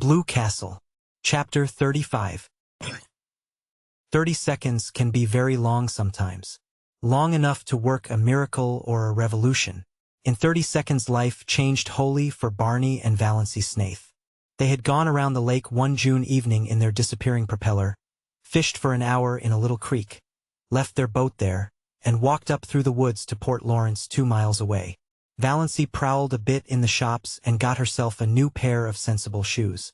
Blue Castle. Chapter 35. 30 seconds can be very long sometimes. Long enough to work a miracle or a revolution. In 30 seconds life changed wholly for Barney and Valency Snaith. They had gone around the lake one June evening in their disappearing propeller, fished for an hour in a little creek, left their boat there, and walked up through the woods to Port Lawrence 2 miles away. Valency prowled a bit in the shops and got herself a new pair of sensible shoes.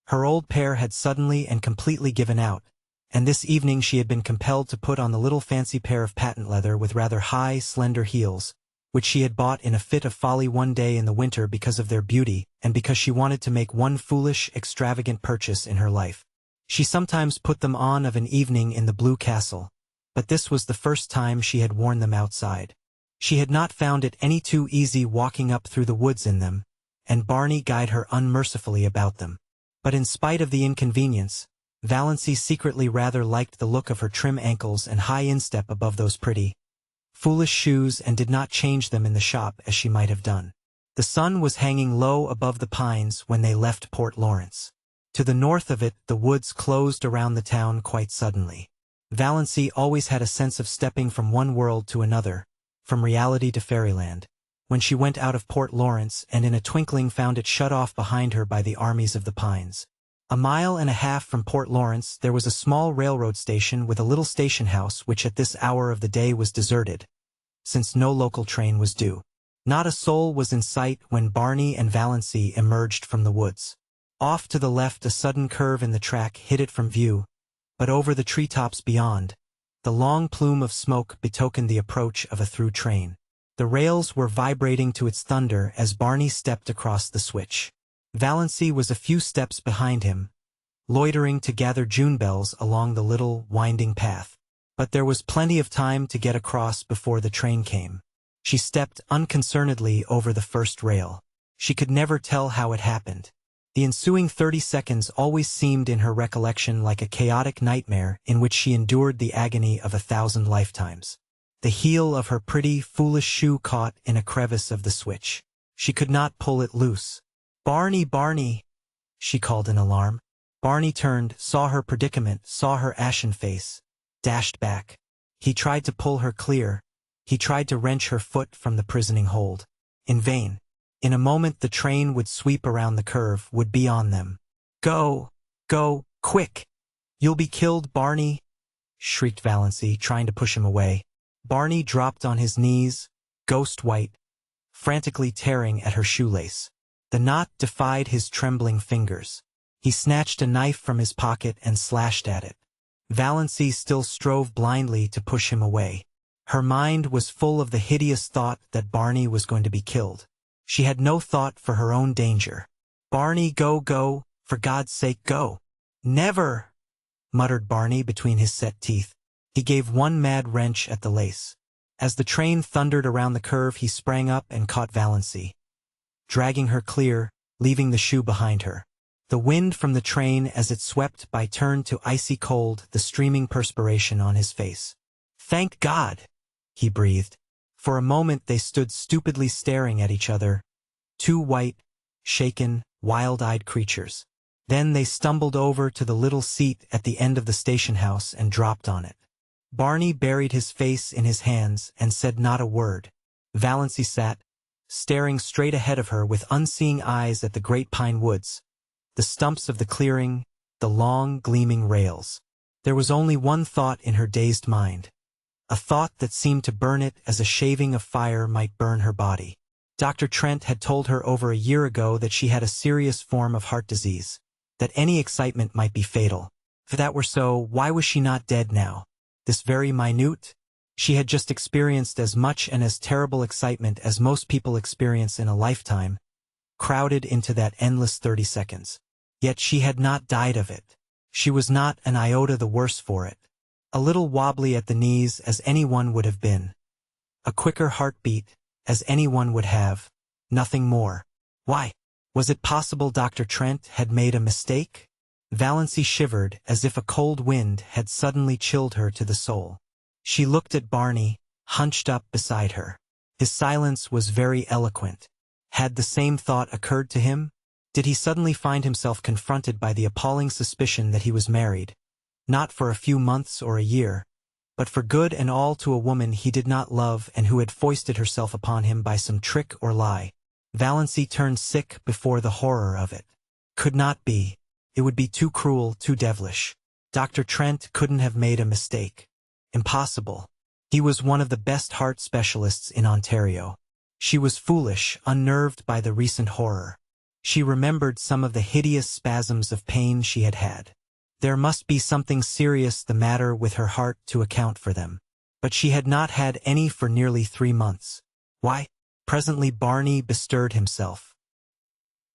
Her old pair had suddenly and completely given out, and this evening she had been compelled to put on the little fancy pair of patent leather with rather high, slender heels, which she had bought in a fit of folly one day in the winter because of their beauty and because she wanted to make one foolish, extravagant purchase in her life. She sometimes put them on of an evening in the Blue Castle, but this was the first time she had worn them outside. She had not found it any too easy walking up through the woods in them, and Barney guyed her unmercifully about them. But in spite of the inconvenience, Valency secretly rather liked the look of her trim ankles and high instep above those pretty, foolish shoes and did not change them in the shop as she might have done. The sun was hanging low above the pines when they left Port Lawrence. To the north of it the woods closed around the town quite suddenly. Valency always had a sense of stepping from one world to another, from reality to fairyland, when she went out of Port Lawrence and in a twinkling found it shut off behind her by the armies of the pines. A mile and a half from Port Lawrence there was a small railroad station with a little station house which at this hour of the day was deserted, since no local train was due. Not a soul was in sight when Barney and Valency emerged from the woods. Off to the left a sudden curve in the track hid it from view, but over the treetops beyond, the long plume of smoke betokened the approach of a through train. The rails were vibrating to its thunder as Barney stepped across the switch. Valency was a few steps behind him, loitering to gather June bells along the little, winding path. But there was plenty of time to get across before the train came. She stepped unconcernedly over the first rail. She could never tell how it happened. The ensuing 30 seconds always seemed in her recollection like a chaotic nightmare in which she endured the agony of 1,000 lifetimes. The heel of her pretty, foolish shoe caught in a crevice of the switch. She could not pull it loose. "Barney, Barney!" she called in alarm. Barney turned, saw her predicament, saw her ashen face, dashed back. He tried to pull her clear. He tried to wrench her foot from the prisoning hold. In vain. In a moment the train would sweep around the curve, would be on them. "Go! Go! Quick! You'll be killed, Barney!" shrieked Valency, trying to push him away. Barney dropped on his knees, ghost white, frantically tearing at her shoelace. The knot defied his trembling fingers. He snatched a knife from his pocket and slashed at it. Valency still strove blindly to push him away. Her mind was full of the hideous thought that Barney was going to be killed. She had no thought for her own danger. "Barney, go, go, for God's sake, go!" "Never!" muttered Barney between his set teeth. He gave one mad wrench at the lace. As the train thundered around the curve he sprang up and caught Valency, dragging her clear, leaving the shoe behind her. The wind from the train as it swept by turned to icy cold, the streaming perspiration on his face. "Thank God!" he breathed. For a moment they stood stupidly staring at each other, two white, shaken, wild-eyed creatures. Then they stumbled over to the little seat at the end of the station house and dropped on it. Barney buried his face in his hands and said not a word. Valency sat, staring straight ahead of her with unseeing eyes at the great pine woods, the stumps of the clearing, the long, gleaming rails. There was only one thought in her dazed mind, a thought that seemed to burn it as a shaving of fire might burn her body. Dr. Trent had told her over a year ago that she had a serious form of heart disease, that any excitement might be fatal. If that were so, why was she not dead now? This very minute? She had just experienced as much and as terrible excitement as most people experience in a lifetime, crowded into that endless 30 seconds. Yet she had not died of it. She was not an iota the worse for it. A little wobbly at the knees as anyone would have been. A quicker heartbeat, as anyone would have. Nothing more. Why? Was it possible Dr. Trent had made a mistake? Valency shivered as if a cold wind had suddenly chilled her to the soul. She looked at Barney, hunched up beside her. His silence was very eloquent. Had the same thought occurred to him? Did he suddenly find himself confronted by the appalling suspicion that he was married, not for a few months or a year, but for good and all to a woman he did not love and who had foisted herself upon him by some trick or lie? Valency turned sick before the horror of it. Could not be. It would be too cruel, too devilish. Dr. Trent couldn't have made a mistake. Impossible. He was one of the best heart specialists in Ontario. She was foolish, unnerved by the recent horror. She remembered some of the hideous spasms of pain she had had. There must be something serious the matter with her heart to account for them. But she had not had any for nearly 3 months. Why? Presently Barney bestirred himself.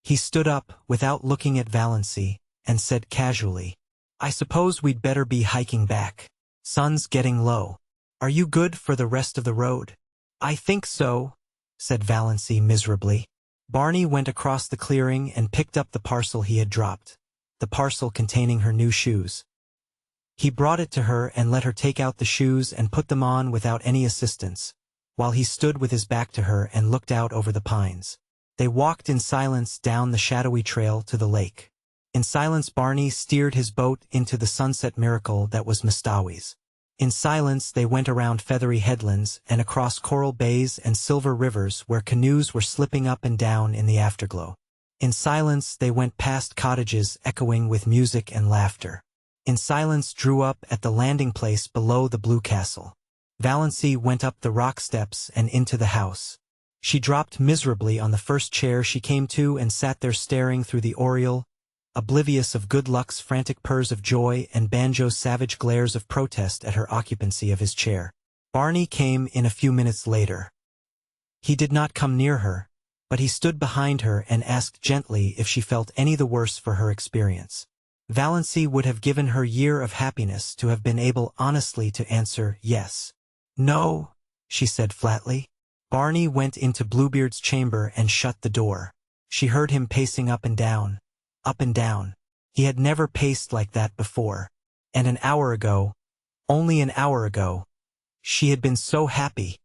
He stood up, without looking at Valency, and said casually, "I suppose we'd better be hiking back. Sun's getting low. Are you good for the rest of the road?" "I think so," said Valency miserably. Barney went across the clearing and picked up the parcel he had dropped, the parcel containing her new shoes. He brought it to her and let her take out the shoes and put them on without any assistance, while he stood with his back to her and looked out over the pines. They walked in silence down the shadowy trail to the lake. In silence Barney steered his boat into the sunset miracle that was Mistawi's. In silence they went around feathery headlands and across coral bays and silver rivers where canoes were slipping up and down in the afterglow. In silence they went past cottages echoing with music and laughter. In silence drew up at the landing place below the Blue Castle. Valency went up the rock steps and into the house. She dropped miserably on the first chair she came to and sat there staring through the oriel, oblivious of Good Luck's frantic purrs of joy and Banjo's savage glares of protest at her occupancy of his chair. Barney came in a few minutes later. He did not come near her, but he stood behind her and asked gently if she felt any the worse for her experience. Valency would have given her year of happiness to have been able honestly to answer yes. "No," she said flatly. Barney went into Bluebeard's chamber and shut the door. She heard him pacing up and down. Up and down. He had never paced like that before. And an hour ago, only an hour ago, she had been so happy.